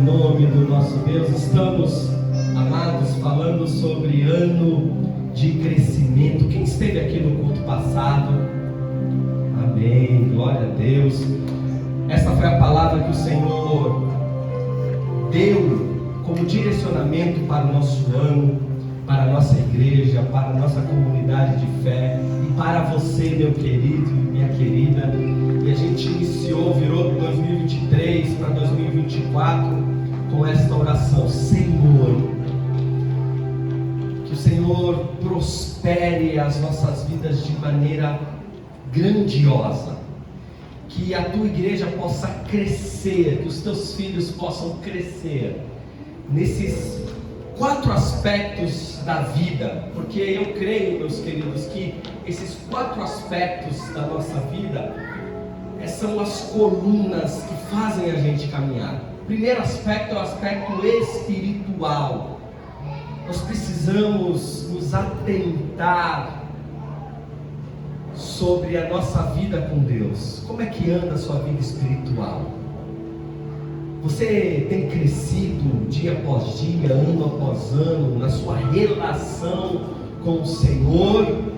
nome do nosso Deus. Estamos, amados, falando sobre ano de crescimento. Quem esteve aqui no culto passado? Amém, glória a Deus. Essa foi a palavra que o Senhor deu como direcionamento para o nosso ano, para a nossa igreja, para a nossa comunidade de fé e para você, meu querido e minha querida. E a gente virou 2023 para 2024 com esta oração: Senhor, que o Senhor prospere as nossas vidas de maneira grandiosa, que a tua igreja possa crescer, que os teus filhos possam crescer nesses 4 aspectos da vida, porque eu creio, meus queridos, que esses 4 aspectos da nossa vida são as colunas que fazem a gente caminhar. O primeiro aspecto é o aspecto espiritual. Nós precisamos nos atentar sobre a nossa vida com Deus. Como é que anda a sua vida espiritual? Você tem crescido dia após dia, ano após ano, na sua relação com o Senhor?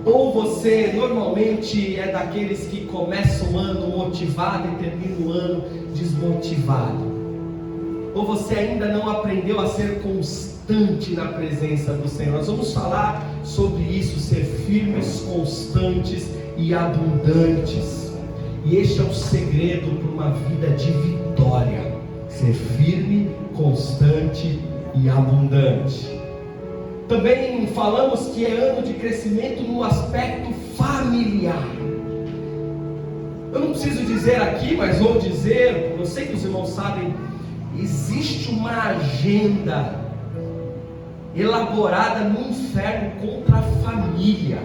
Ou você normalmente é daqueles que começam o ano motivado e termina o ano desmotivado? Ou você ainda não aprendeu a ser constante na presença do Senhor? Nós vamos falar sobre isso, ser firmes, constantes e abundantes. E este é o segredo para uma vida de vitória: ser firme, constante e abundante. Também falamos que é ano de crescimento no aspecto familiar. Eu não preciso dizer aqui, mas vou dizer, eu sei que os irmãos sabem, existe uma agenda elaborada no inferno contra a família.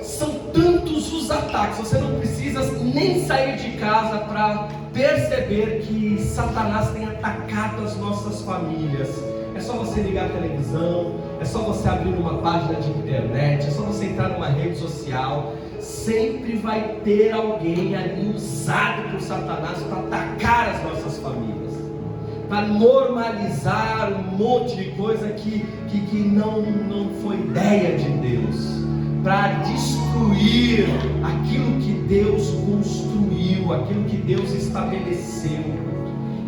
São tantos os ataques, você não precisa nem sair de casa para perceber que Satanás tem atacado as nossas famílias. É só você ligar a televisão, é só você abrir uma página de internet, é só você entrar numa rede social. Sempre vai ter alguém ali usado por Satanás para atacar as nossas famílias, para normalizar um monte de coisa que não foi ideia de Deus, para destruir aquilo que Deus construiu, aquilo que Deus estabeleceu.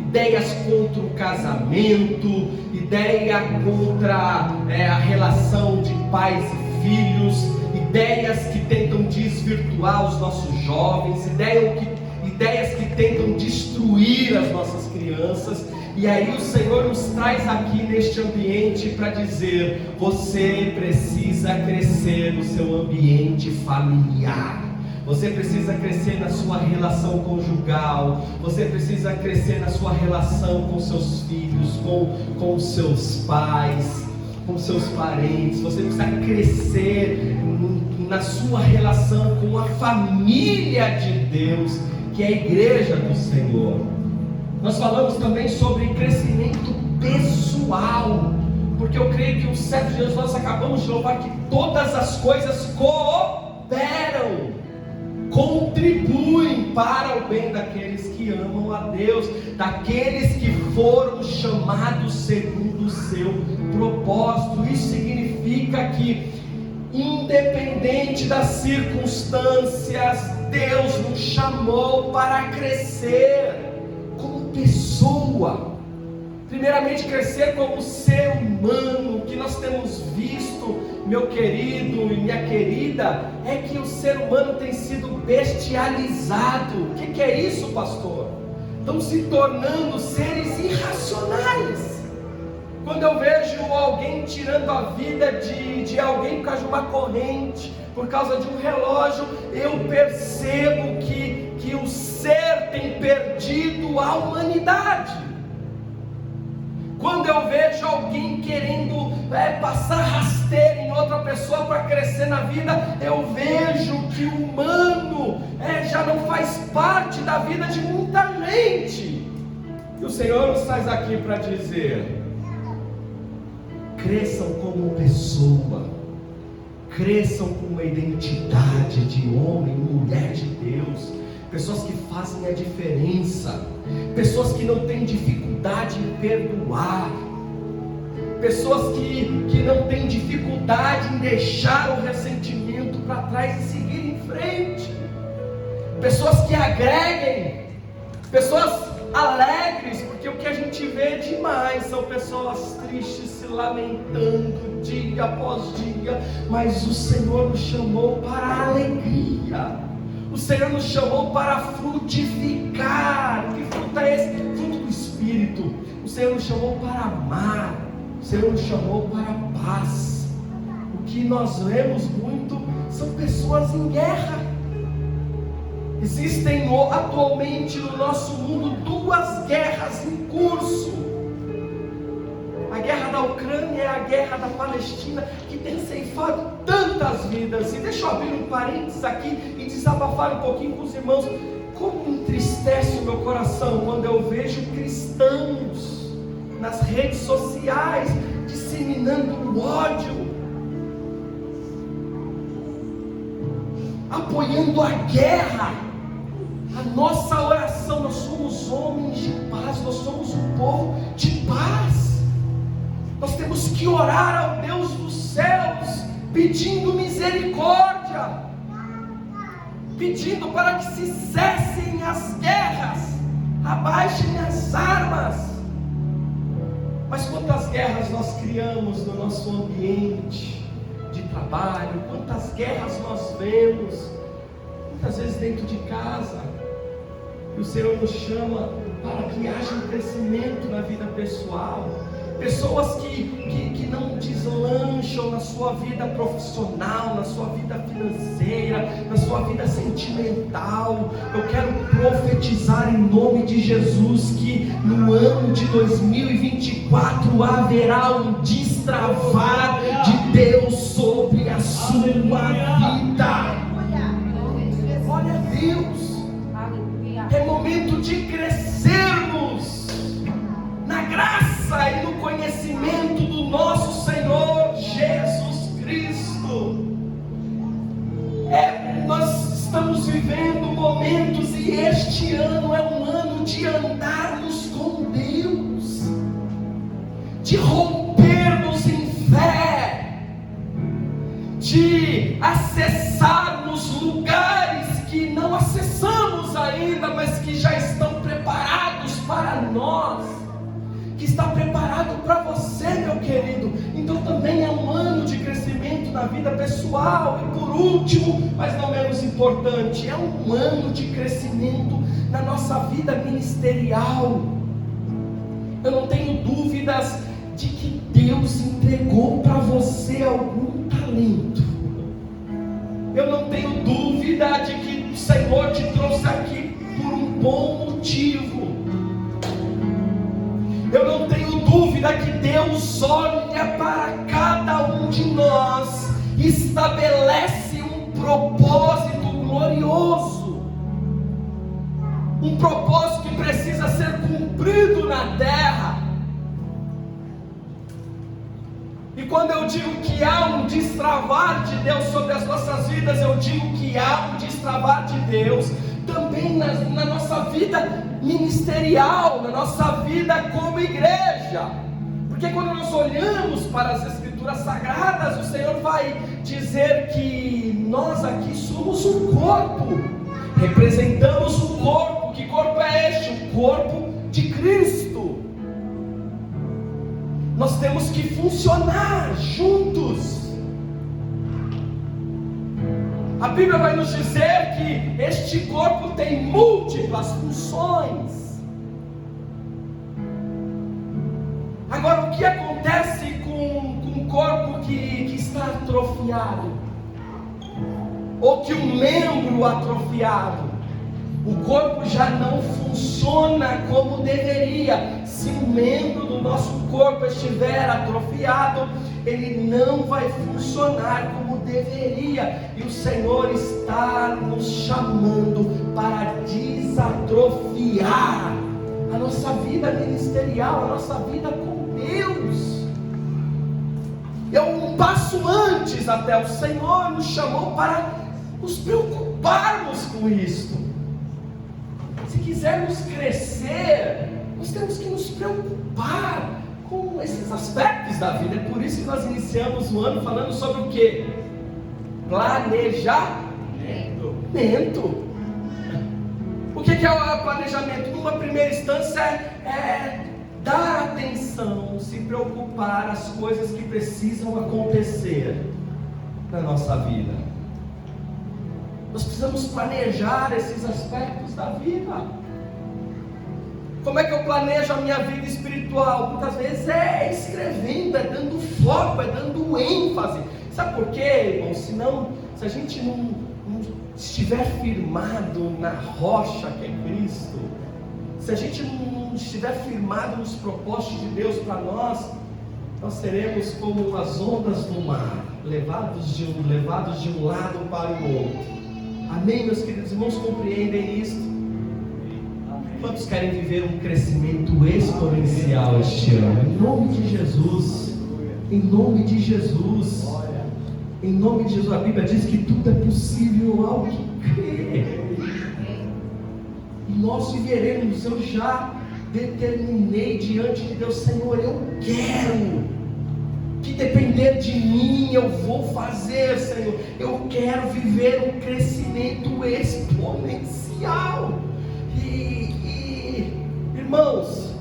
Ideias contra o casamento, ideia contra a relação de pais e filhos, ideias que tentam desvirtuar os nossos jovens, ideias que tentam destruir as nossas crianças. E aí o Senhor nos traz aqui neste ambiente para dizer: você precisa crescer no seu ambiente familiar. Você precisa crescer na sua relação conjugal. Você precisa crescer na sua relação com seus filhos, com seus pais, com seus parentes. Você precisa crescer na sua relação com a família de Deus, que é a igreja do Senhor. Nós falamos também sobre crescimento pessoal, porque eu creio que um certo dia nós acabamos de louvar que todas as coisas cooperam, contribuem para o bem daqueles que amam a Deus, daqueles que foram chamados segundo o seu propósito. Isso significa que, independente das circunstâncias, Deus nos chamou para crescer como pessoa. Primeiramente, crescer como ser humano. O que nós temos visto, meu querido e minha querida, é que o ser humano tem sido bestializado. O que é isso, pastor? Estão se tornando seres irracionais. Quando eu vejo alguém tirando a vida de alguém por causa de uma corrente, por causa de um relógio, eu percebo que o ser tem perdido a humanidade. Quando eu vejo alguém querendo passar rasteira em outra pessoa para crescer na vida, eu vejo que o humano já não faz parte da vida de muita gente. E o Senhor nos traz aqui para dizer: cresçam como pessoa, cresçam com uma identidade de homem e mulher de Deus, pessoas que fazem a diferença, pessoas que não têm dificuldade em perdoar, pessoas que não têm dificuldade em deixar o ressentimento para trás e seguir em frente, pessoas que agreguem, pessoas alegres, porque o que a gente vê demais são pessoas tristes se lamentando dia após dia, mas o Senhor nos chamou para a alegria, o Senhor nos chamou para frutificar. Que fruto é esse? Fruto do Espírito. O Senhor nos chamou para amar, o Senhor nos chamou para a paz. O que nós vemos muito são pessoas em guerra. Existem atualmente no nosso mundo duas guerras em curso. A guerra da Ucrânia e a guerra da Palestina, que tem ceifado tantas vidas. E deixa eu abrir um parênteses aqui e desabafar um pouquinho com os irmãos. Como entristece o meu coração quando eu vejo cristãos nas redes sociais disseminando ódio, apoiando a guerra. A nossa oração, nós somos homens de paz, nós somos um povo de paz. Nós temos que orar ao Deus dos céus, pedindo misericórdia, pedindo para que se cessem as guerras, abaixem as armas. Mas quantas guerras nós criamos no nosso ambiente de trabalho, quantas guerras nós vemos, muitas vezes dentro de casa. E o Senhor nos chama para que haja um crescimento na vida pessoal. Pessoas que não deslancham na sua vida profissional, na sua vida financeira, na sua vida sentimental. Eu quero profetizar em nome de Jesus que no ano de 2024 haverá um destravar de Deus sobre a sua vida. Glória a Deus. É momento de crescermos na graça e no conhecimento do nosso Senhor Jesus Cristo. Nós estamos vivendo momentos, e este ano é um ano de andarmos com Deus, de rompermos em fé, de acessarmos lugares que não acessamos ainda, mas que já estão preparados para nós, que está preparado para você, meu querido. Então também é um ano de crescimento na vida pessoal. E por último, mas não menos importante, é um ano de crescimento na nossa vida ministerial. Eu não tenho dúvidas de que Deus entregou para você algum talento. Eu não tenho dúvida de que o Senhor te trouxe aqui por um bom motivo. Eu não tenho dúvida que Deus olha para cada um de nós e estabelece um propósito glorioso, um propósito que precisa ser cumprido na terra. E quando eu digo que há um destravar de Deus sobre as nossas vidas, eu digo que há um destravar de Deus também na nossa vida ministerial, na nossa vida como igreja. Porque quando nós olhamos para as Escrituras Sagradas, o Senhor vai dizer que nós aqui somos um corpo, representamos um corpo. Que corpo é este? O corpo de Cristo. Nós temos que funcionar juntos. A Bíblia vai nos dizer que este corpo tem múltiplas funções. Agora, o que acontece com um corpo que está atrofiado? Ou que um membro atrofiado? O corpo já não funciona como deveria. Se um membro do nosso corpo estiver atrofiado, ele não vai funcionar como deveria. E o Senhor está nos chamando para desatrofiar a nossa vida ministerial, a nossa vida com Deus. É um passo antes até. O Senhor nos chamou para nos preocuparmos com isto. quisermos crescer, nós temos que nos preocupar com esses aspectos da vida. É por isso que nós iniciamos o ano falando sobre o quê? Planejamento. O que é o planejamento? Numa primeira instância é dar atenção, se preocupar as coisas que precisam acontecer na nossa vida. Nós precisamos planejar esses aspectos da vida. Como é que eu planejo a minha vida espiritual? Muitas vezes é escrevendo, é dando foco, é dando ênfase. Sabe por quê, irmão? Se a gente não estiver firmado na rocha que é Cristo, se a gente não estiver firmado nos propósitos de Deus para nós, nós seremos como as ondas do mar, levados de um lado para o outro. Amém, meus queridos irmãos, compreendem isso? Quantos querem viver um crescimento exponencial este ano? Em nome de Jesus, em nome de Jesus, em nome de Jesus. A Bíblia diz que tudo é possível ao que crê. E nós viveremos. Eu já determinei diante de Deus, Senhor, eu quero que depender de mim eu vou fazer, Senhor. Eu quero viver um crescimento exponencial. Irmãos,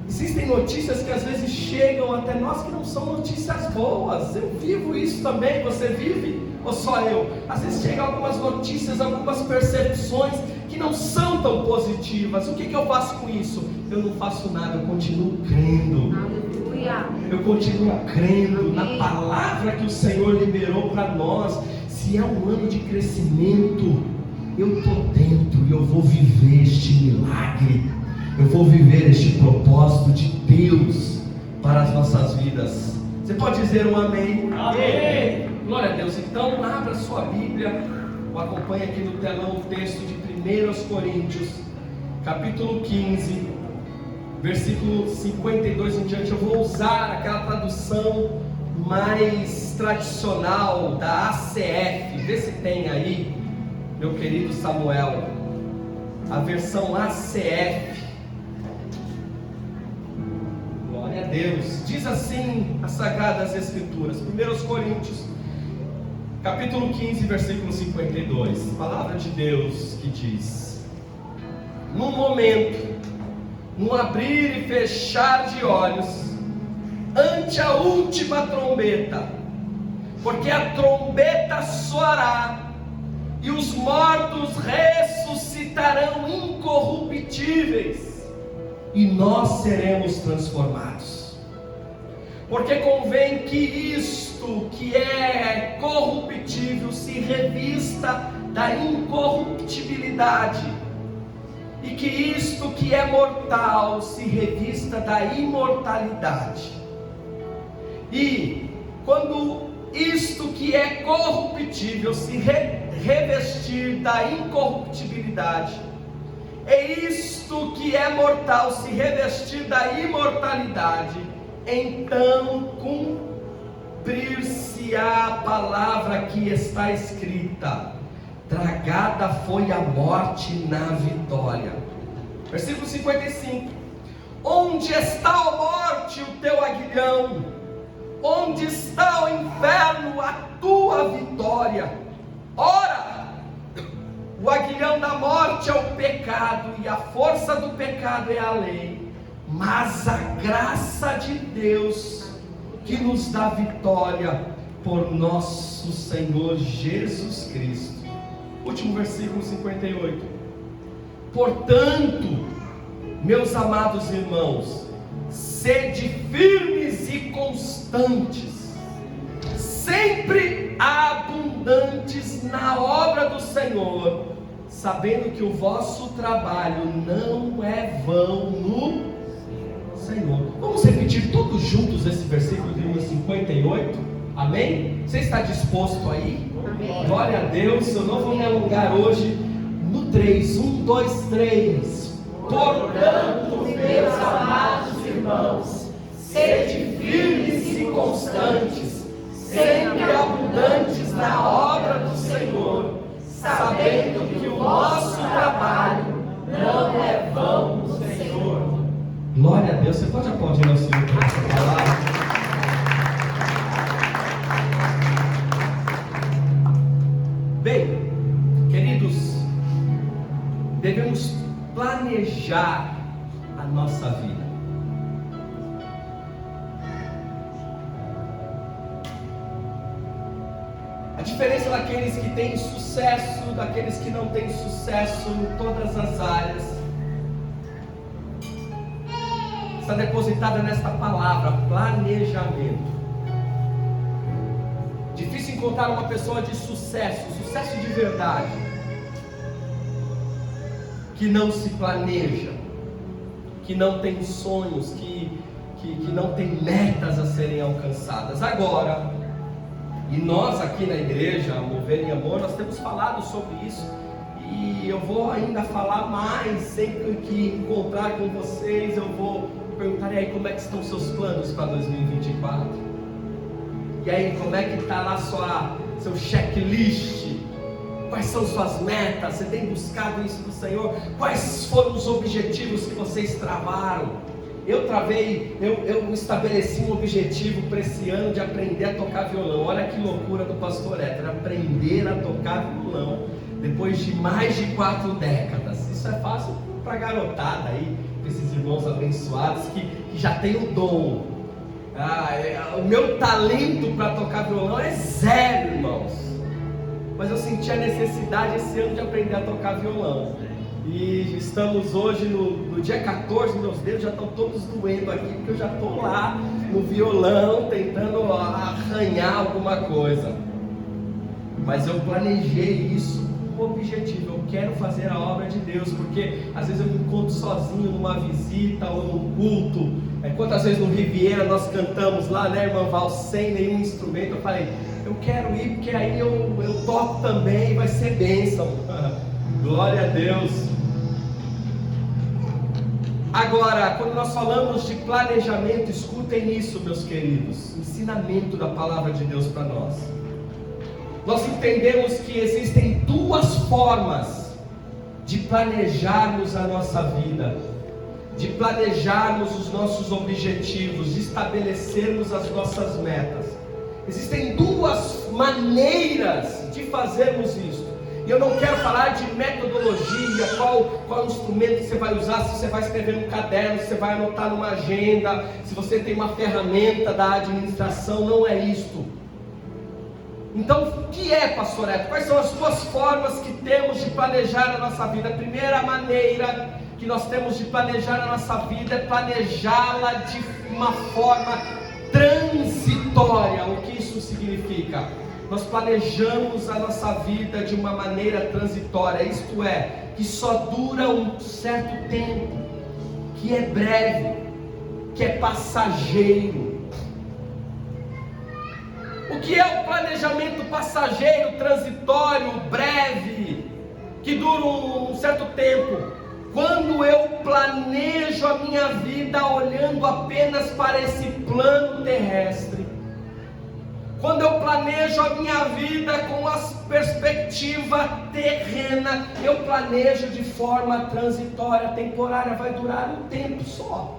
existem notícias que às vezes chegam até nós que não são notícias boas. Eu vivo isso também, você vive? Ou só eu? Às vezes chegam algumas notícias, algumas percepções que não são tão positivas. O que eu faço com isso? Eu não faço nada, eu continuo crendo. Aleluia. Eu continuo crendo na palavra que o Senhor liberou para nós. Se é um ano de crescimento, eu estou dentro e eu vou viver este milagre. Eu vou viver este propósito de Deus para as nossas vidas. Você pode dizer um amém? Amém. Glória a Deus. Então abra sua Bíblia, ou acompanhe aqui no telão o texto de 1 Coríntios, capítulo 15, versículo 52 em diante. Eu vou usar aquela tradução mais tradicional da ACF. Vê se tem aí, meu querido Samuel, a versão ACF. Glória a Deus. Diz assim as Sagradas Escrituras, 1 Coríntios, capítulo 15, versículo 52. Palavra de Deus que diz: num momento, num abrir e fechar de olhos, ante a última trombeta, porque a trombeta soará, e os mortos ressuscitarão incorruptíveis, e nós seremos transformados. Porque convém que isto que é corruptível se revista da incorruptibilidade, e que isto que é mortal se revista da imortalidade. E quando isto que é corruptível se revestir da incorruptibilidade, e isto que é mortal se revestir da imortalidade, então cumprir-se-á a palavra que está escrita: tragada foi a morte na vitória. Versículo 55: onde está a morte o teu aguilhão? Onde está o inferno a tua vitória? Ora, o aguilhão da morte é o pecado, e a força do pecado é a lei. Mas a graça de Deus, que nos dá vitória por nosso Senhor Jesus Cristo. Último versículo 58. Portanto, meus amados irmãos, sede firmes e constantes, sempre abundantes na obra do Senhor, sabendo que o vosso trabalho não é vão no Senhor. Vamos repetir todos juntos esse versículo de número 58? Amém? Você está disposto aí? Amém. Glória a Deus. Eu não vou me alongar hoje. No 3, 1, 2, 3. Portanto, meus amados irmãos, sede firmes e constantes, sempre abundantes na obra do Senhor, sabendo que o vosso trabalho não é vão no Senhor. Glória a Deus. Você pode aplaudir ao Senhor por essa palavra? Bem, queridos, devemos planejar a nossa vida. A diferença daqueles que têm sucesso, daqueles que não têm sucesso em todas as áreas, está depositada nesta palavra, planejamento. Difícil encontrar uma pessoa de sucesso, sucesso de verdade, que não se planeja, que não tem sonhos, que não tem metas a serem alcançadas. Agora, e nós aqui na igreja, Mover em Amor, nós temos falado sobre isso, e eu vou ainda falar mais. Sempre que encontrar com vocês, eu vou perguntar: e aí, como é que estão os seus planos para 2024? E aí, como é que está lá seu checklist? Quais são suas metas? Você tem buscado isso do Senhor? Quais foram os objetivos que vocês travaram? Eu estabeleci um objetivo para esse ano de aprender a tocar violão. Olha que loucura do pastor Héctor, aprender a tocar violão depois de mais de 4 décadas. Isso é fácil para a garotada aí, para esses irmãos abençoados que já tem o dom. O meu talento para tocar violão é zero, irmãos. Mas eu senti a necessidade esse ano de aprender a tocar violão. E estamos hoje no dia 14, meus dedos já estão todos doendo aqui, porque eu já estou lá no violão tentando arranhar alguma coisa. Mas eu planejei isso com um objetivo: eu quero fazer a obra de Deus, porque às vezes eu me encontro sozinho numa visita ou num culto. Quantas vezes no Riviera nós cantamos lá, né, irmã Val, sem nenhum instrumento. Eu falei: eu quero ir, porque aí eu toco também, vai ser bênção. Glória a Deus. Agora, quando nós falamos de planejamento, escutem isso, meus queridos, ensinamento da palavra de Deus para nós. Nós entendemos que existem 2 formas de planejarmos a nossa vida, de planejarmos os nossos objetivos, de estabelecermos as nossas metas. Existem 2 maneiras de fazermos isso. E eu não quero falar de metodologia, qual instrumento que você vai usar, se você vai escrever no caderno, se você vai anotar numa agenda, se você tem uma ferramenta da administração. Não é isto. Então, o que é, pastor Héctor? Quais são as 2 formas que temos de planejar a nossa vida? A primeira maneira que nós temos de planejar a nossa vida é planejá-la de uma forma transitória. O que isso significa? Nós planejamos a nossa vida de uma maneira transitória, isto é, que só dura um certo tempo, que é breve, que é passageiro. O que é o planejamento passageiro, transitório, breve, que dura um certo tempo? Quando eu planejo a minha vida olhando apenas para esse plano terrestre, quando eu planejo a minha vida com a perspectiva terrena, eu planejo de forma transitória, temporária, vai durar um tempo só.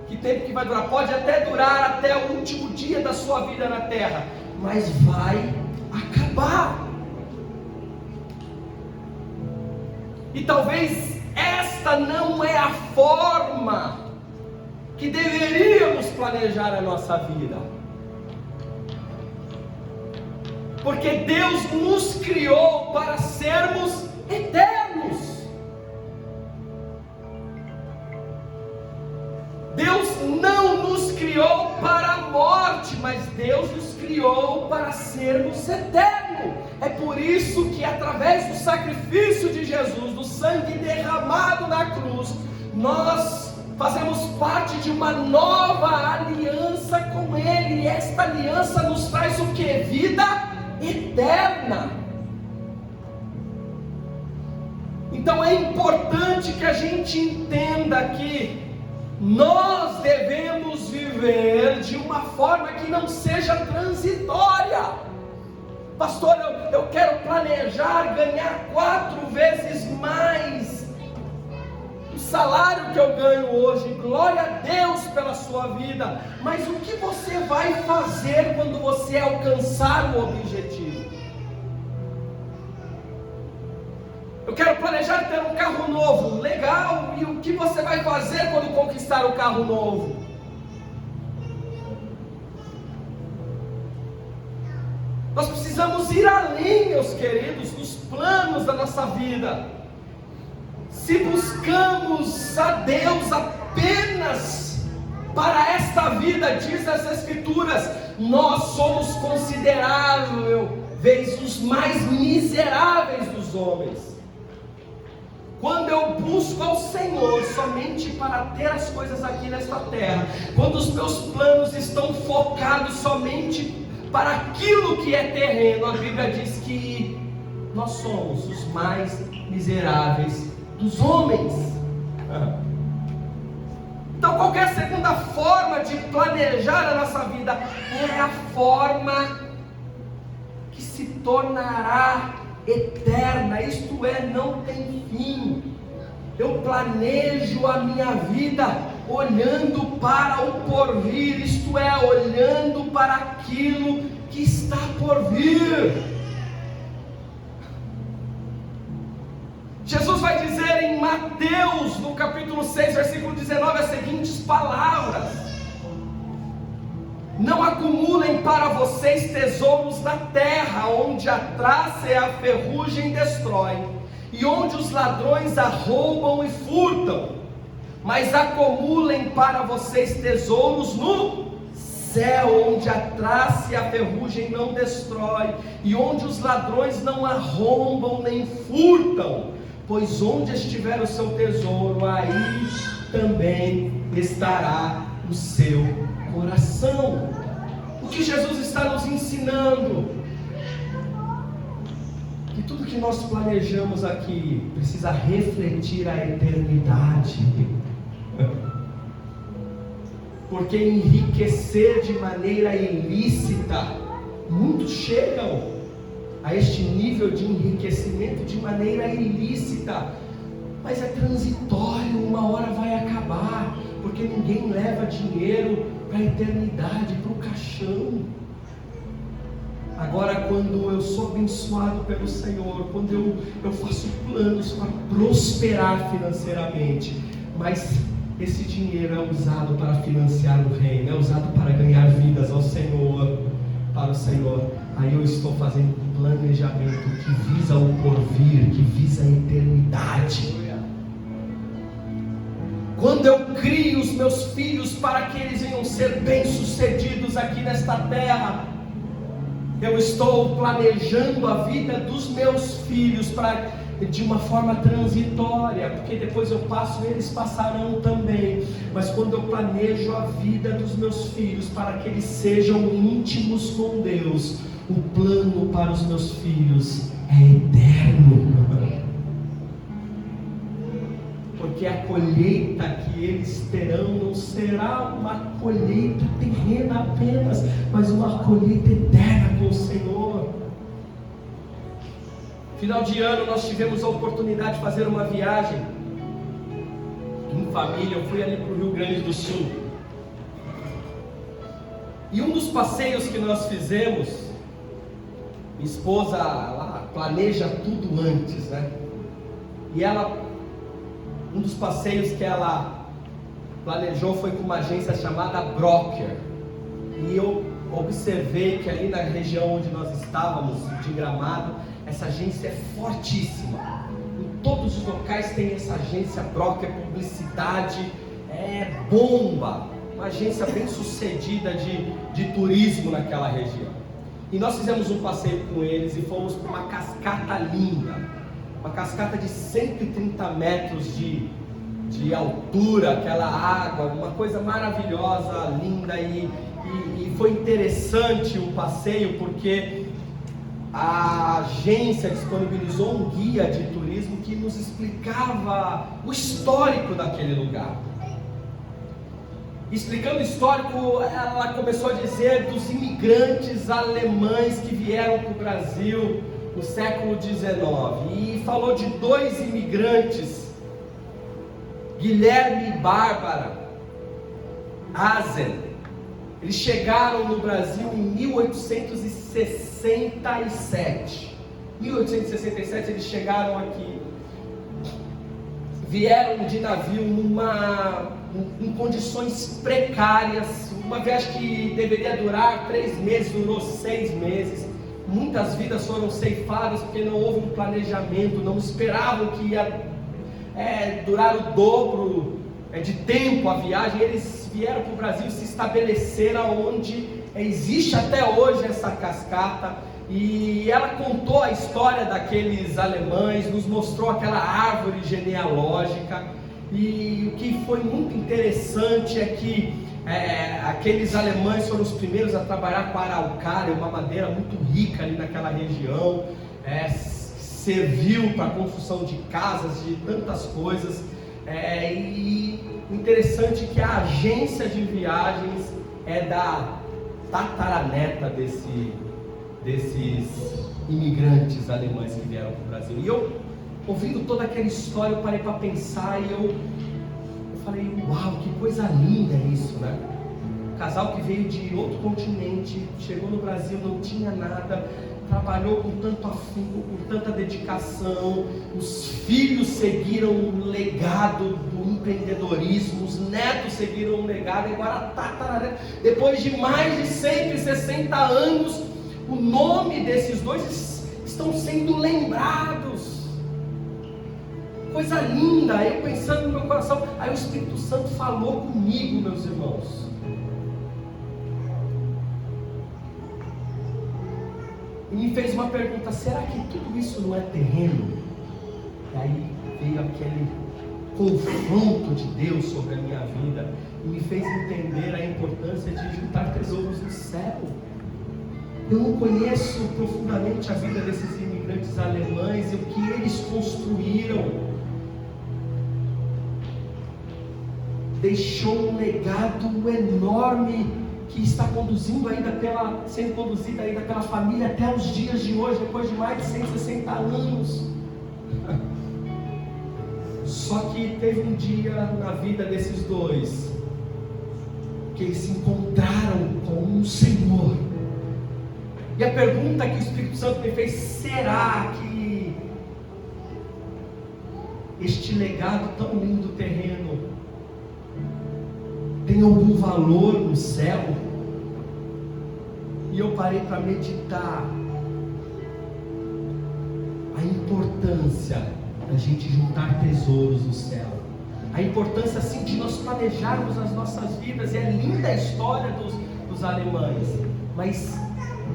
Que tempo que vai durar? Pode até durar até o último dia da sua vida na terra, mas vai acabar. E talvez esta não é a forma que deveríamos planejar a nossa vida. Porque Deus nos criou para sermos eternos. Deus não nos criou para a morte, mas Deus nos criou para sermos eternos. É por isso que através do sacrifício de Jesus, do sangue derramado na cruz, nós fazemos parte de uma nova aliança com Ele. E esta aliança nos traz o que? Vida eterna. Então é importante que a gente entenda que nós devemos viver de uma forma que não seja transitória. Pastor, eu quero planejar ganhar 4 vezes mais. o salário que eu ganho hoje, glória a Deus pela sua vida, mas o que você vai fazer quando você alcançar o objetivo? Eu quero planejar ter um carro novo, legal, e o que você vai fazer quando conquistar o carro novo? Nós precisamos ir além, meus queridos, dos planos da nossa vida. Se buscamos a Deus apenas para esta vida, diz as Escrituras, nós somos consideráveis os mais miseráveis dos homens. Quando eu busco ao Senhor somente para ter as coisas aqui nesta terra, quando os meus planos estão focados somente para aquilo que é terreno, a Bíblia diz que nós somos os mais miseráveis dos homens. Então qualquer segunda forma de planejar a nossa vida é a forma que se tornará eterna, isto é, não tem fim. Eu planejo a minha vida olhando para o porvir, isto é, olhando para aquilo que está por vir. Jesus vai dizer em Mateus, no capítulo 6, versículo 19, as seguintes palavras: não acumulem para vocês tesouros na terra, onde a traça e a ferrugem destroem, e onde os ladrões arrombam e furtam, mas acumulem para vocês tesouros no céu, onde a traça e a ferrugem não destrói, e onde os ladrões não arrombam nem furtam, pois onde estiver o seu tesouro, aí também estará o seu coração. O que Jesus está nos ensinando? Que tudo que nós planejamos aqui precisa refletir a eternidade. Porque enriquecer de maneira ilícita, muitos chegam a este nível de enriquecimento de maneira ilícita, mas é transitório, uma hora vai acabar, porque ninguém leva dinheiro para a eternidade, para o caixão. Agora, quando eu sou abençoado pelo Senhor, quando eu faço planos para prosperar financeiramente, mas esse dinheiro é usado para financiar o reino, é usado para ganhar vidas ao Senhor, para o Senhor, aí eu estou fazendo um planejamento que visa o porvir, que visa a eternidade. Quando eu crio os meus filhos para que eles venham ser bem-sucedidos aqui nesta terra, eu estou planejando a vida dos meus filhos de uma forma transitória, porque depois eu passo e eles passarão também. Mas quando eu planejo a vida dos meus filhos para que eles sejam íntimos com Deus, o plano para os meus filhos é eterno. Porque a colheita que eles terão não será uma colheita terrena apenas, mas uma colheita eterna com o Senhor. Final de ano nós tivemos a oportunidade de fazer uma viagem em família. Eu fui ali para o Rio Grande do Sul, e um dos passeios que nós fizemos, minha esposa, ela planeja tudo antes, né? E um dos passeios que ela planejou foi com uma agência chamada Broker. E eu observei que ali na região onde nós estávamos, de Gramado, essa agência é fortíssima. Em todos os locais tem essa agência Broker, publicidade é bomba. Uma agência bem sucedida de turismo naquela região. E nós fizemos um passeio com eles e fomos para uma cascata linda. Uma cascata de 130 metros de altura, aquela água, uma coisa maravilhosa, linda, e foi interessante o passeio, porque a agência disponibilizou um guia de turismo que nos explicava o histórico daquele lugar. Explicando o histórico, ela começou a dizer dos imigrantes alemães que vieram para o Brasil no século XIX, e falou de 2 imigrantes Guilherme e Bárbara Azen. Eles chegaram no Brasil em 1867. 1867 eles chegaram aqui. Vieram de navio em condições precárias. Uma viagem que deveria durar 3 meses, durou 6 meses. Muitas vidas foram ceifadas porque não houve um planejamento, não esperavam que ia durar o dobro de tempo a viagem. Eles vieram para o Brasil, se estabeleceram onde existe até hoje essa cascata. E ela contou a história daqueles alemães, nos mostrou aquela árvore genealógica. E o que foi muito interessante é que aqueles alemães foram os primeiros a trabalhar com a araucária, uma madeira muito rica ali naquela região, serviu para a construção de casas, de tantas coisas. E o interessante é que a agência de viagens é da tataraneta desses imigrantes alemães que vieram para o Brasil. E eu, ouvindo toda aquela história, eu parei para pensar e eu falei, uau, que coisa linda isso, né? Um casal que veio de outro continente, chegou no Brasil, não tinha nada, trabalhou com tanto afinco, com tanta dedicação, os filhos seguiram o legado do empreendedorismo, os netos seguiram o legado, agora depois de mais de 160 anos, o nome desses dois estão sendo lembrados. Coisa linda. Eu pensando no meu coração, aí o Espírito Santo falou comigo, meus irmãos. E me fez uma pergunta: será que tudo isso não é terreno? E aí veio aquele confronto de Deus sobre a minha vida e me fez entender a importância de juntar tesouros no céu. Eu não conheço profundamente a vida desses imigrantes alemães e o que eles construíram. Deixou um legado enorme que está sendo conduzido ainda pela família até os dias de hoje, depois de mais de 160 anos. Só que teve um dia na vida desses dois que eles se encontraram com o Senhor. E a pergunta que o Espírito Santo me fez: será que este legado tão lindo terreno tem algum valor no céu? E eu parei para meditar a importância da gente juntar tesouros no céu, a importância assim de nós planejarmos as nossas vidas. E é linda a história dos alemães, mas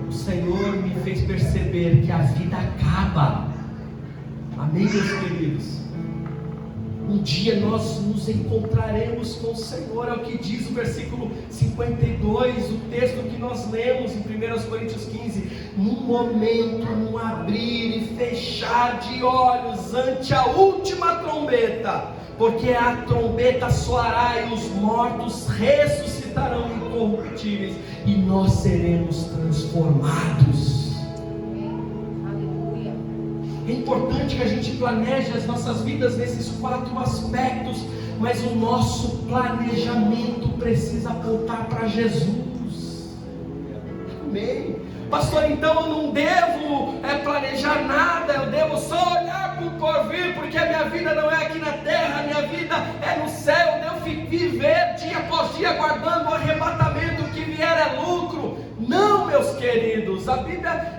o Senhor me fez perceber que a vida acaba. Amém, meus queridos? Um dia nós nos encontraremos com o Senhor, é o que diz o versículo 52, o texto que nós lemos em 1 Coríntios 15. Num momento, num abrir e fechar de olhos ante a última trombeta, porque a trombeta soará e os mortos ressuscitarão incorruptíveis e nós seremos transformados. É importante que a gente planeje as nossas vidas nesses 4 aspectos, mas o nosso planejamento precisa apontar para Jesus. Amém. Pastor, então eu não devo planejar nada, eu devo só olhar para o porvir, porque a minha vida não é aqui na terra, a minha vida é no céu. Eu devo viver dia após dia aguardando o arrebatamento, que vier é lucro. Não, meus queridos, a Bíblia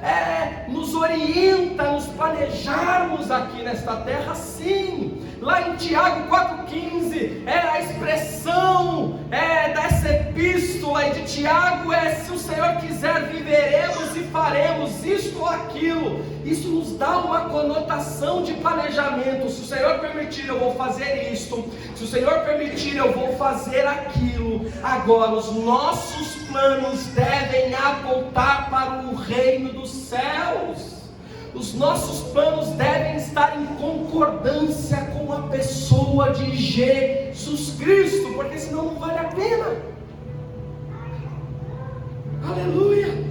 nos orienta a nos planejarmos aqui nesta terra, sim. Lá em Tiago 4,15, a expressão dessa epístola de Tiago se o Senhor quiser, viveremos e faremos isto ou aquilo. Isso nos dá uma conotação de planejamento. Se o Senhor permitir, eu vou fazer isto. Se o Senhor permitir, eu vou fazer aquilo. Agora, os nossos planos devem apontar para o reino dos céus. Os nossos planos devem estar em concordância com a pessoa de Jesus Cristo, porque senão não vale a pena. Aleluia.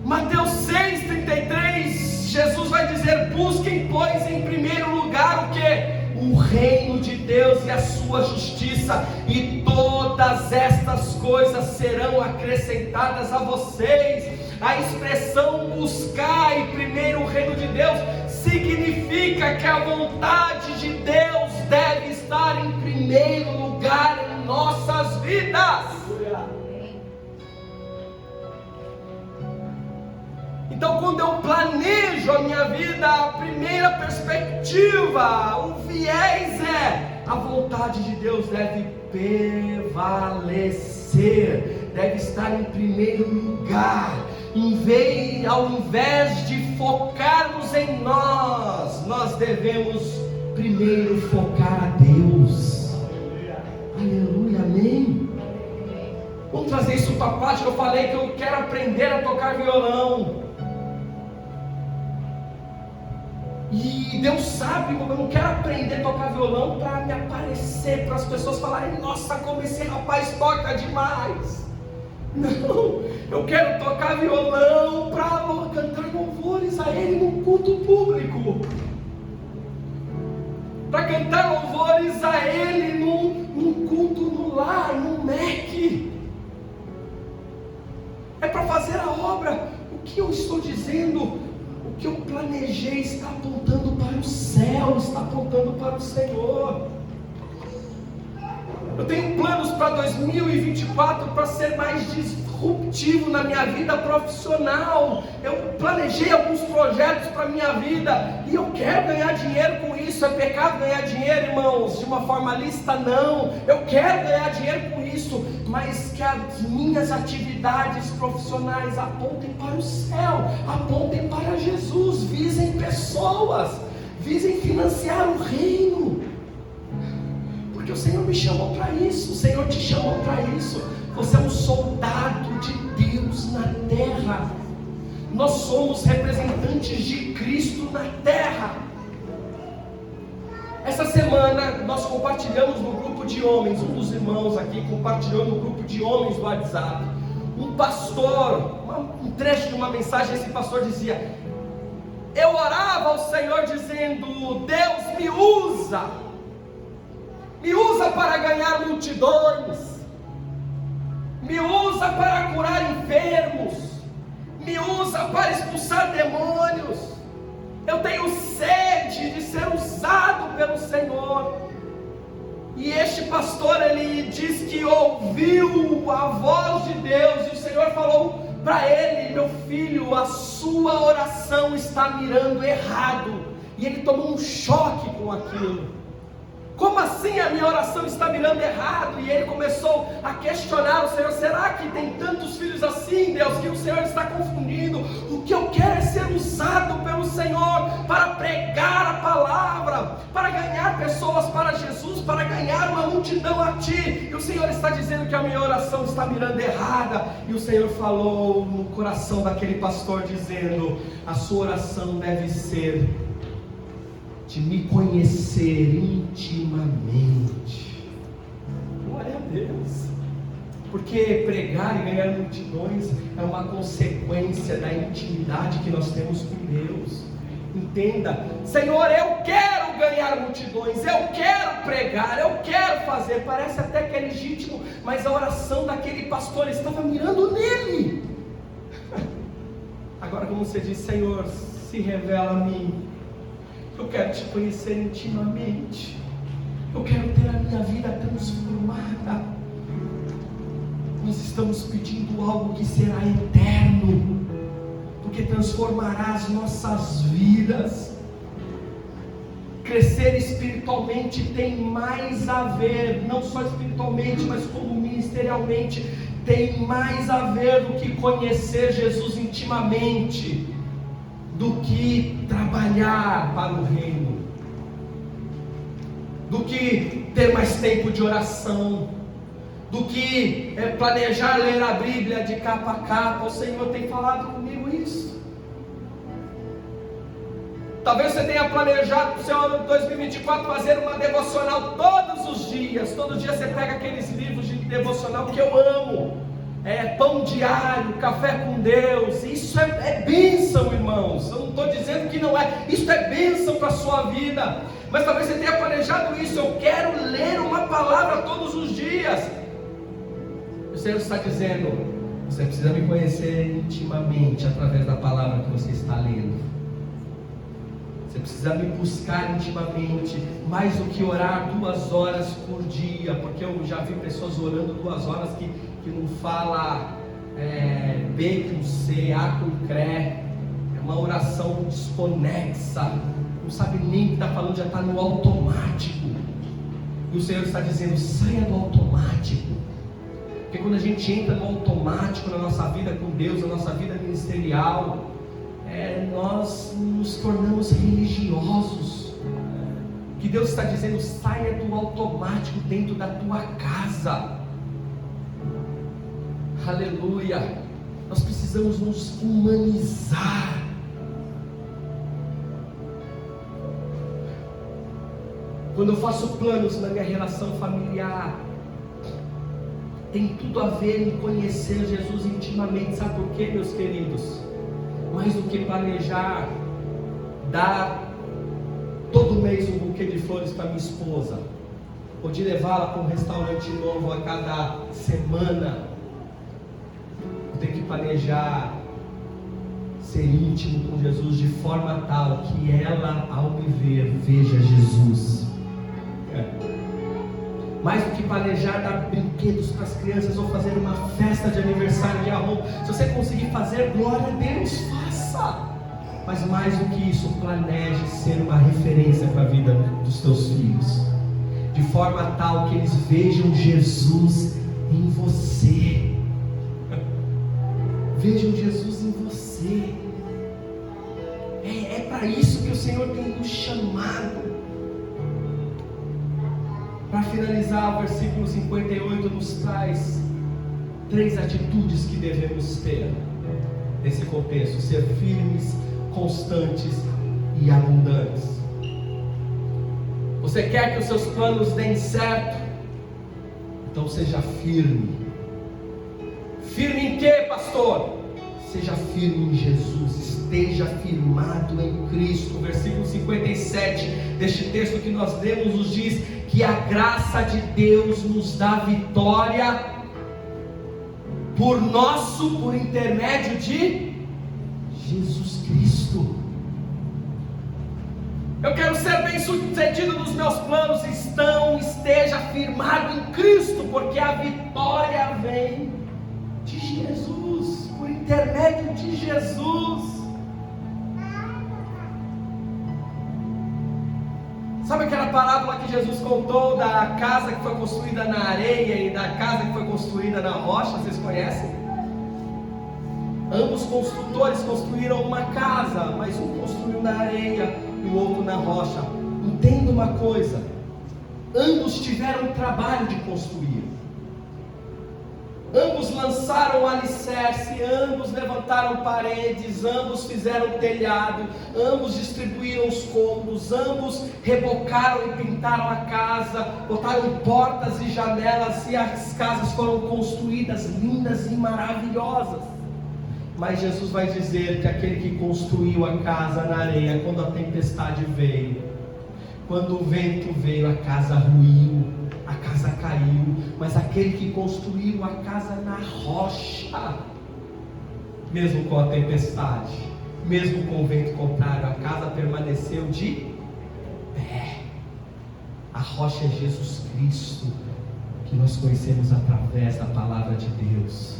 Mateus 6,33, Jesus vai dizer: busquem, pois, em primeiro lugar o que? O reino de Deus e a sua justiça, e todas estas coisas serão acrescentadas a vocês. A expressão buscar em primeiro o reino de Deus significa que a vontade de Deus deve estar em primeiro lugar em nossas vidas. Então, quando eu planejo a minha vida, a primeira perspectiva, o viés é: a vontade de Deus deve prevalecer, deve estar em primeiro lugar. Ao invés de focarmos em nós devemos primeiro focar a Deus. Aleluia, amém? Vamos trazer isso para a parte que eu falei que eu quero aprender a tocar violão. E Deus sabe, eu não quero aprender a tocar violão para me aparecer, para as pessoas falarem: nossa, como esse rapaz toca demais. Não, eu quero tocar violão para cantar louvores a Ele num culto público, para cantar louvores a Ele num culto no lar, num MEC. É para fazer a obra. O que eu estou dizendo, o que eu planejei está apontando para o céu, está apontando para o Senhor. Eu tenho planos para 2024 para ser mais disruptivo na minha vida profissional. Eu planejei alguns projetos para a minha vida e eu quero ganhar dinheiro com isso. É pecado ganhar dinheiro, irmãos, de uma forma lícita? Não. Eu quero ganhar dinheiro com isso, mas que as minhas atividades profissionais apontem para o céu, apontem para Jesus, visem pessoas, visem financiar o reino. Porque o Senhor me chamou para isso, o Senhor te chamou para isso. Você é um soldado de Deus na terra. Nós somos representantes de Cristo na terra. Essa semana nós compartilhamos no grupo de homens, um dos irmãos aqui compartilhou no grupo de homens do WhatsApp. Um pastor, um trecho de uma mensagem, esse pastor dizia: eu orava ao Senhor dizendo: Deus, me usa para ganhar multidões, me usa para curar enfermos, me usa para expulsar demônios. Eu tenho sede de ser usado pelo Senhor. E este pastor, ele diz que ouviu a voz de Deus, e o Senhor falou para ele: meu filho, a sua oração está mirando errado. E ele tomou um choque com aquilo. Como assim a minha oração está mirando errado? E ele começou a questionar o Senhor: será que tem tantos filhos assim, Deus, que o Senhor está confundindo? O que eu quero é ser usado pelo Senhor para pregar a palavra, para ganhar pessoas para Jesus, para ganhar uma multidão a Ti. E o Senhor está dizendo que a minha oração está mirando errada. E o Senhor falou no coração daquele pastor dizendo: a sua oração deve ser de me conhecer intimamente. Glória a Deus. Porque pregar e ganhar multidões é uma consequência da intimidade que nós temos com Deus. Entenda: Senhor, eu quero ganhar multidões, eu quero pregar, eu quero fazer. Parece até que é legítimo, mas a oração daquele pastor estava mirando nele. Agora, como você diz: Senhor, se revela a mim. Eu quero te conhecer intimamente. Eu quero ter a minha vida transformada. Nós estamos pedindo algo que será eterno, porque transformará as nossas vidas. Crescer espiritualmente tem mais a ver, não só espiritualmente, mas como ministerialmente, tem mais a ver do que conhecer Jesus intimamente, do que trabalhar para o reino, do que ter mais tempo de oração, do que planejar ler a Bíblia de capa a capa. O Senhor tem falado comigo isso. Talvez você tenha planejado para o seu ano de 2024 fazer uma devocional todos os dias. Todo dia você pega aqueles livros de devocional que eu amo. Pão diário, café com Deus. Isso é bênção, irmãos. Eu não estou dizendo que não é. Isso é bênção para a sua vida. Mas talvez você tenha planejado isso: eu quero ler uma palavra todos os dias. O Senhor está dizendo: você precisa me conhecer intimamente através da palavra que você está lendo. Você precisa me buscar intimamente, mais do que orar 2 horas por dia, porque eu já vi pessoas orando 2 horas que não fala B com C, A com CRE, é uma oração desconexa, não sabe nem o que está falando, já está no automático. E o Senhor está dizendo: saia do automático. Porque quando a gente entra no automático na nossa vida com Deus, na nossa vida ministerial, nós nos tornamos religiosos. Que Deus está dizendo: saia do automático dentro da tua casa. Aleluia. Nós precisamos nos humanizar. Quando eu faço planos na minha relação familiar, tem tudo a ver em conhecer Jesus intimamente. Sabe por quê, meus queridos? Mais do que planejar dar todo mês um buquê de flores para minha esposa, ou de levá-la para um restaurante novo a cada semana, eu tenho que planejar ser íntimo com Jesus de forma tal que ela, ao me ver, veja Jesus. Mais do que planejar dar brinquedos para as crianças ou fazer uma festa de aniversário de arroz, se você conseguir fazer, glória a Deus, faça. Mas mais do que isso, planeje ser uma referência para a vida dos teus filhos, de forma tal que eles vejam Jesus em você. Vejam Jesus em você. É para isso que o Senhor tem nos chamado. Para finalizar, o versículo 58 nos traz 3 atitudes que devemos ter nesse contexto: ser firmes, constantes e abundantes. Você quer que os seus planos deem certo? Então seja firme. Firme em quê, pastor? Seja firme em Jesus, esteja firmado em Cristo. O versículo 57 deste texto que nós lemos nos diz que a graça de Deus nos dá vitória por intermédio de Jesus Cristo. Eu quero ser bem sucedido nos meus planos. Esteja firmado em Cristo, porque a vitória vem de Jesus, por intermédio de Jesus. Sabe aquela parábola que Jesus contou da casa que foi construída na areia e da casa que foi construída na rocha? Vocês conhecem? Ambos construtores construíram uma casa, mas um construiu na areia e o outro na rocha. Entenda uma coisa: ambos tiveram trabalho de construir. Ambos lançaram o alicerce, ambos levantaram paredes, ambos fizeram telhado, ambos distribuíram os cômodos, ambos rebocaram e pintaram a casa, botaram portas e janelas, e as casas foram construídas lindas e maravilhosas. Mas Jesus vai dizer que aquele que construiu a casa na areia, quando a tempestade veio, quando o vento veio, a casa ruiu, a casa caiu. Mas aquele que construiu a casa na rocha, mesmo com a tempestade, mesmo com o vento contrário, a casa permaneceu de pé. A rocha é Jesus Cristo, que nós conhecemos através da palavra de Deus.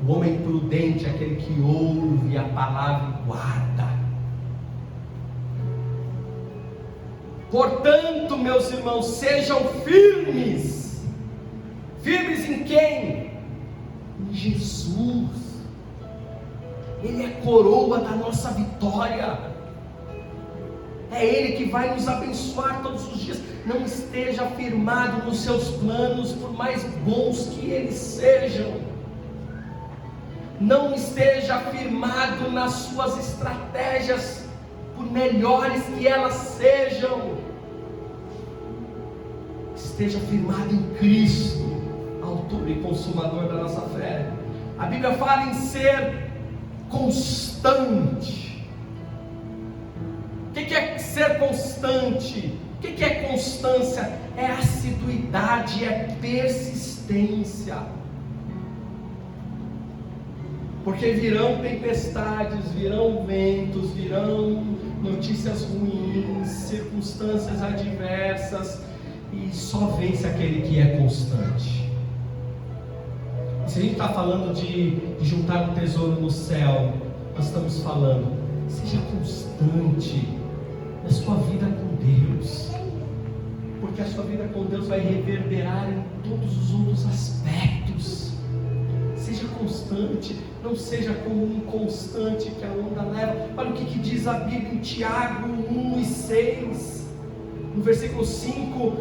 O homem prudente é aquele que ouve a palavra e guarda. Portanto, meus irmãos, sejam firmes. Firmes em quem? Em Jesus. Ele é a coroa da nossa vitória. É Ele que vai nos abençoar todos os dias. Não esteja firmado nos seus planos, por mais bons que eles sejam. Não esteja firmado nas suas estratégias, por melhores que elas sejam. Esteja firmado em Cristo, autor e consumador da nossa fé. A Bíblia fala em ser constante. O que é ser constante? O que é constância? É assiduidade, é persistência. Porque virão tempestades, virão ventos, virão notícias ruins, circunstâncias adversas, e só vence aquele que é constante. Se a gente está falando de juntar um tesouro no céu, nós estamos falando, seja constante na sua vida com Deus, porque a sua vida com Deus vai reverberar em todos os outros aspectos. Seja constante, não seja como um inconstante que a onda leva. Olha o que diz a Bíblia em Tiago 1:6. No versículo 5,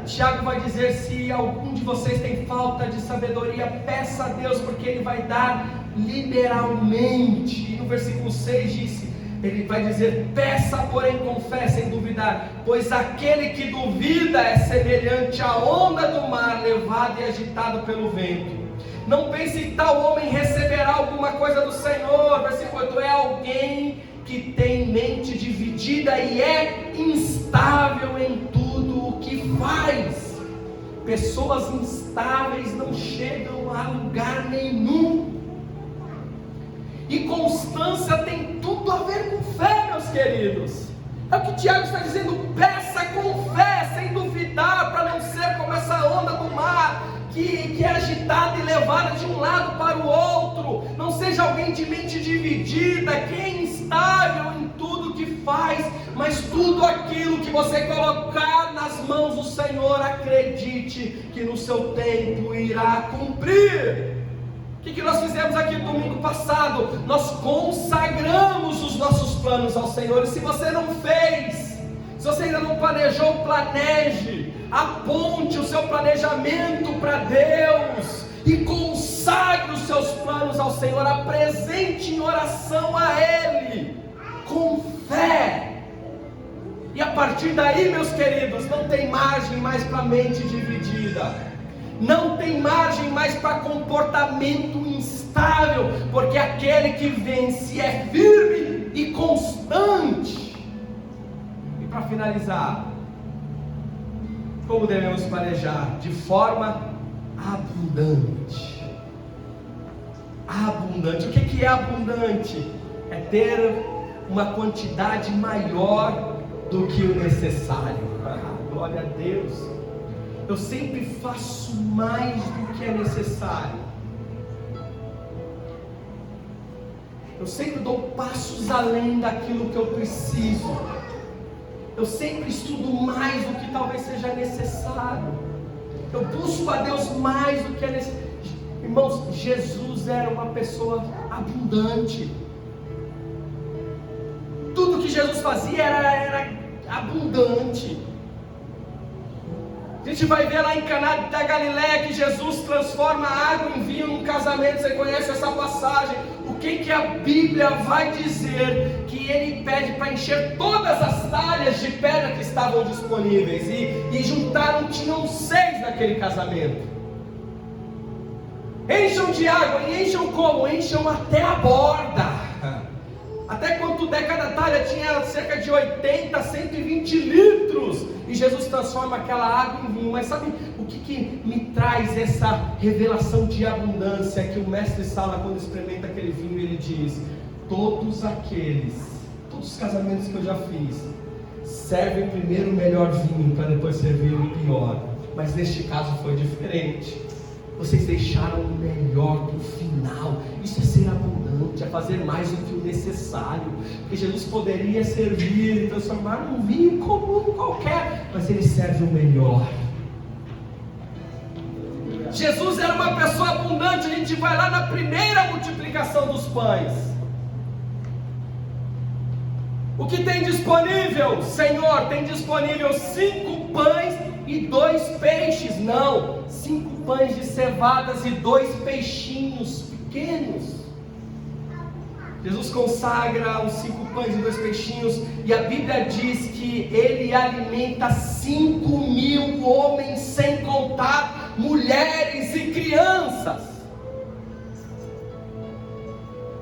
Tiago vai dizer: se algum de vocês tem falta de sabedoria, peça a Deus, porque Ele vai dar liberalmente. E no versículo 6 ele vai dizer: peça, porém com fé, sem duvidar, pois aquele que duvida é semelhante à onda do mar, levado e agitado pelo vento. Não pense que tal homem receberá alguma coisa do Senhor. Versículo 8, é alguém que tem mente dividida e é instável em tudo o que faz. Pessoas instáveis não chegam a lugar nenhum. E constância tem tudo a ver com fé, meus queridos. É o que Tiago está dizendo: peça com fé, sem duvidar, para não ser como essa onda do mar, que é agitada e levada de um lado para o outro. Não seja alguém de mente dividida, que é instável em tudo que faz, mas tudo aquilo que você colocar nas mãos do Senhor, acredite que no seu tempo irá cumprir. O que nós fizemos aqui no domingo passado? Nós consagramos os nossos planos ao Senhor. E se você não fez, se você ainda não planejou, planeje, aponte o seu planejamento para Deus e consagre os seus planos ao Senhor, apresente em oração a Ele, com fé. E a partir daí, meus queridos, não tem margem mais para mente dividida. Não tem margem mais para comportamento instável, porque aquele que vence é firme e constante. E para finalizar, como devemos planejar? De forma abundante. Abundante. O que é abundante? É ter uma quantidade maior do que o necessário. Glória a Deus. Eu sempre faço mais do que é necessário. Eu sempre dou passos além daquilo que eu preciso. Eu sempre estudo mais do que talvez seja necessário. Eu busco a Deus mais do que é necessário. Irmãos, Jesus era uma pessoa abundante. Tudo que Jesus fazia era abundante. A gente vai ver lá em Caná da Galileia que Jesus transforma a água em vinho num casamento. Você conhece essa passagem? O que a Bíblia vai dizer? Que ele pede para encher todas as talhas de pedra que estavam disponíveis. E juntaram, tinham 6 naquele casamento. Encham de água. E encham como? Encham até a borda. Até quanto der cada talha? Tinha cerca de 80, 120 litros. E Jesus transforma aquela água em vinho. Mas sabe o que me traz essa revelação de abundância? Que o mestre Sala, quando experimenta aquele vinho, ele diz: todos os casamentos que eu já fiz, servem primeiro o melhor vinho para depois servir o pior. Mas neste caso foi diferente. Vocês deixaram o melhor para o final. Isso é ser abundante, é fazer mais do que o necessário. Porque Jesus poderia servir e transformar num vinho comum qualquer, mas Ele serve o melhor. Jesus era uma pessoa abundante. A gente vai lá na primeira multiplicação dos pães. O que tem disponível? Senhor, tem disponível 5 pães e 2 peixes. Não, 5 pães de cevadas e 2 peixinhos pequenos. Jesus consagra os 5 pães e 2 peixinhos, e a Bíblia diz que Ele alimenta 5.000 homens, sem contar mulheres e crianças.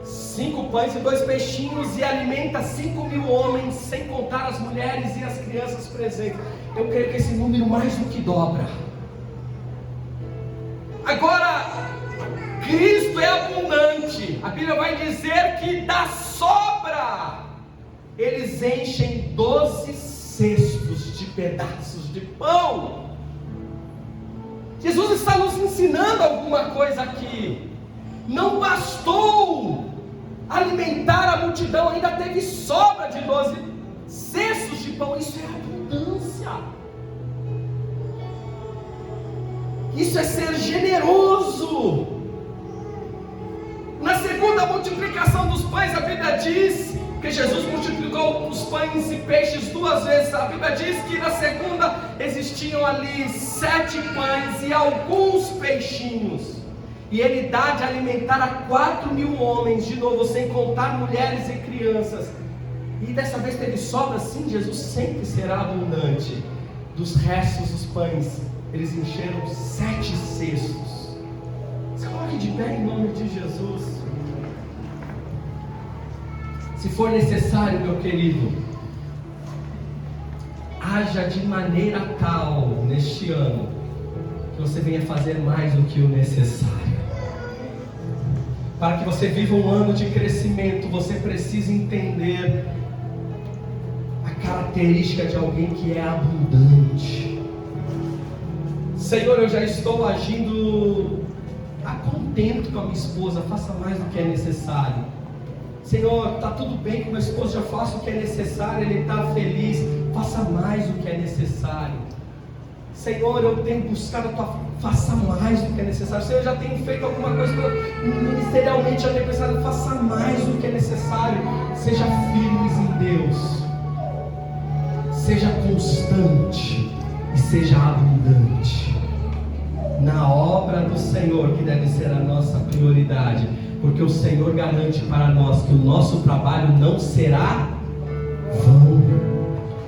5 pães e 2 peixinhos e alimenta 5.000 homens, sem contar as mulheres e as crianças presentes. Eu creio que esse número mais do que dobra. Agora, Cristo é abundante. A Bíblia vai dizer que da sobra eles enchem 12 cestos de pedaços de pão. Jesus está nos ensinando alguma coisa aqui. Não bastou alimentar a multidão, ainda teve sobra de 12 cestos de pão. Isso é abundância. Isso é ser generoso. Na segunda multiplicação dos pães, a Bíblia diz que Jesus multiplicou os pães e peixes 2 vezes. A Bíblia diz que na segunda existiam ali 7 pães e alguns peixinhos. E ele dá de alimentar a 4.000 homens, de novo, sem contar mulheres e crianças. E dessa vez teve sobra, sim. Jesus sempre será abundante. Dos restos dos pães, eles encheram 7 cestos. Se coloque de pé em nome de Jesus. Se for necessário, meu querido, haja de maneira tal neste ano que você venha fazer mais do que o necessário. Para que você viva um ano de crescimento, você precisa entender a característica de alguém que é abundante. Senhor, eu já estou agindo a contento com a minha esposa, faça mais do que é necessário. Senhor, está tudo bem com meu esposo, já faço o que é necessário, ele está feliz, faça mais do que é necessário. Senhor, eu tenho buscado a tua, faça mais do que é necessário. Senhor, eu já tenho feito alguma coisa, ministerialmente já tenho pensado, faça mais do que é necessário. Seja firmes em Deus, seja constante e seja abundante na obra do Senhor, que deve ser a nossa prioridade, porque o Senhor garante para nós que o nosso trabalho não será vão.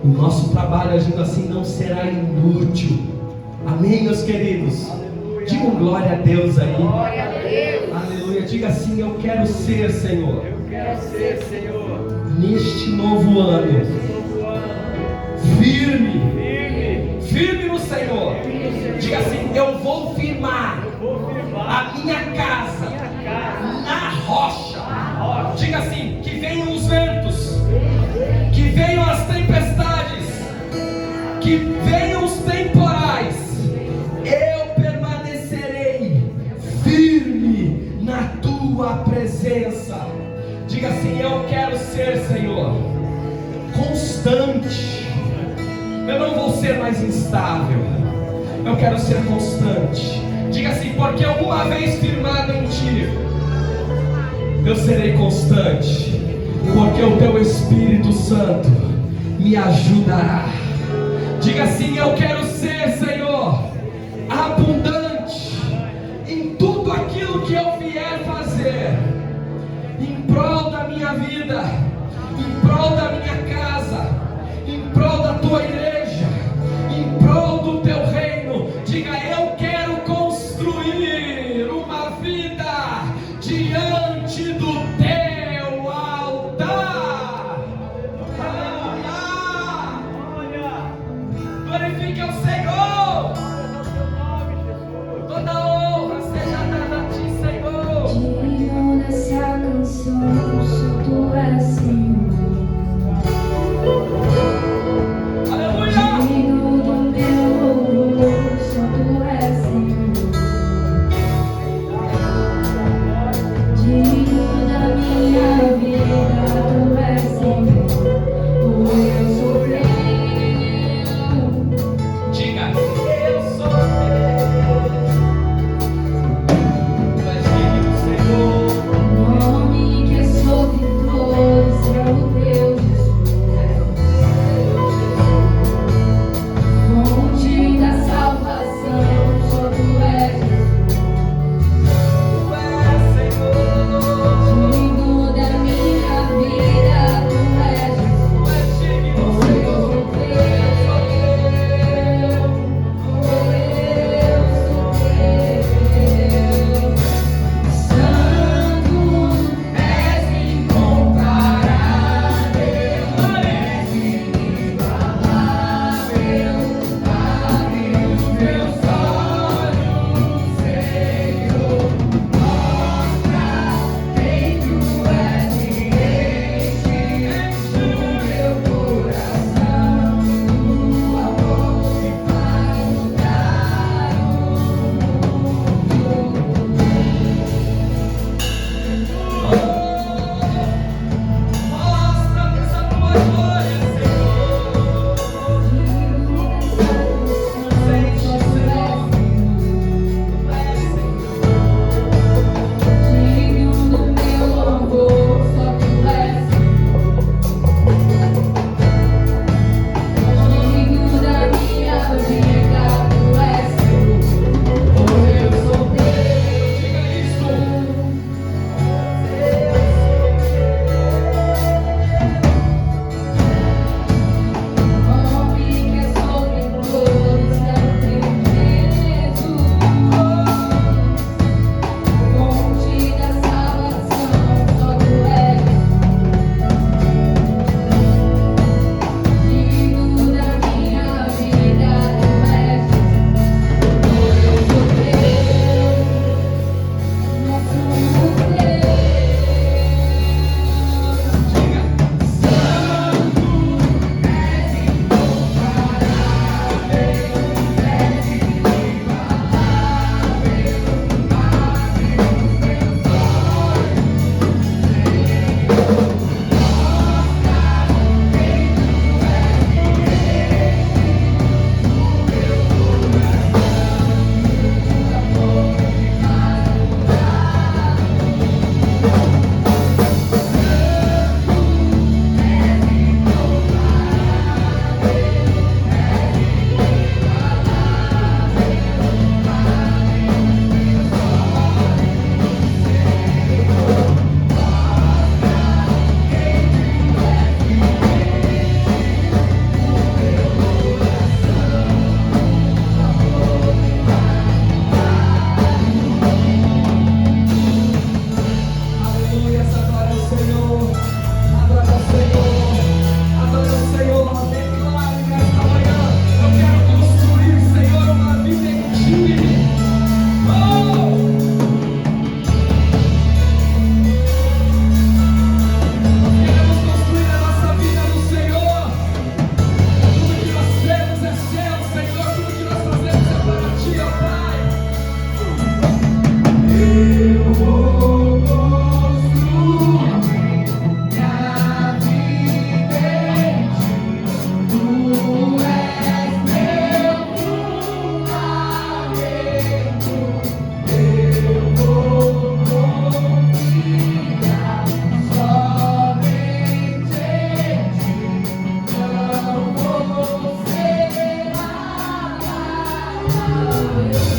O nosso trabalho, agindo assim, não será inútil. Amém, meus queridos? Aleluia. Digam glória a Deus aí. Glória a Deus. Aleluia. Diga assim: eu quero ser, Senhor. Eu quero ser, Senhor. Neste novo ano. Firme. Firme no Senhor. Diga assim: eu vou firmar a minha casa na rocha. Diga assim: que venham os ventos, que venham as tempestades, que venham os temporais, eu permanecerei firme na tua presença. Diga assim: eu quero ser, Senhor, constante. Eu não vou ser mais instável, eu quero ser constante. Diga assim: porque uma vez firmado em ti, eu serei constante, porque o teu Espírito Santo me ajudará. Diga assim: eu quero ser, Senhor, abundante em tudo aquilo que eu vier fazer, em prol da minha vida, em prol da minha casa, em prol da tua igreja, em prol do teu reino. Diga: eu quero construir uma vida diante do teu altar. Aleluia! Glorifique ao Senhor. Toda honra seja dada a ti, Senhor. Digno dessa canção, só tu és, Senhor. Aleluia! Digno do meu louvor, só tu és, Senhor. Digno da minha vida, tu és, Senhor. O eu sou teu. Diga: eu sou teu. Tu és digno, Senhor. Nome que é sobre todos. Deus.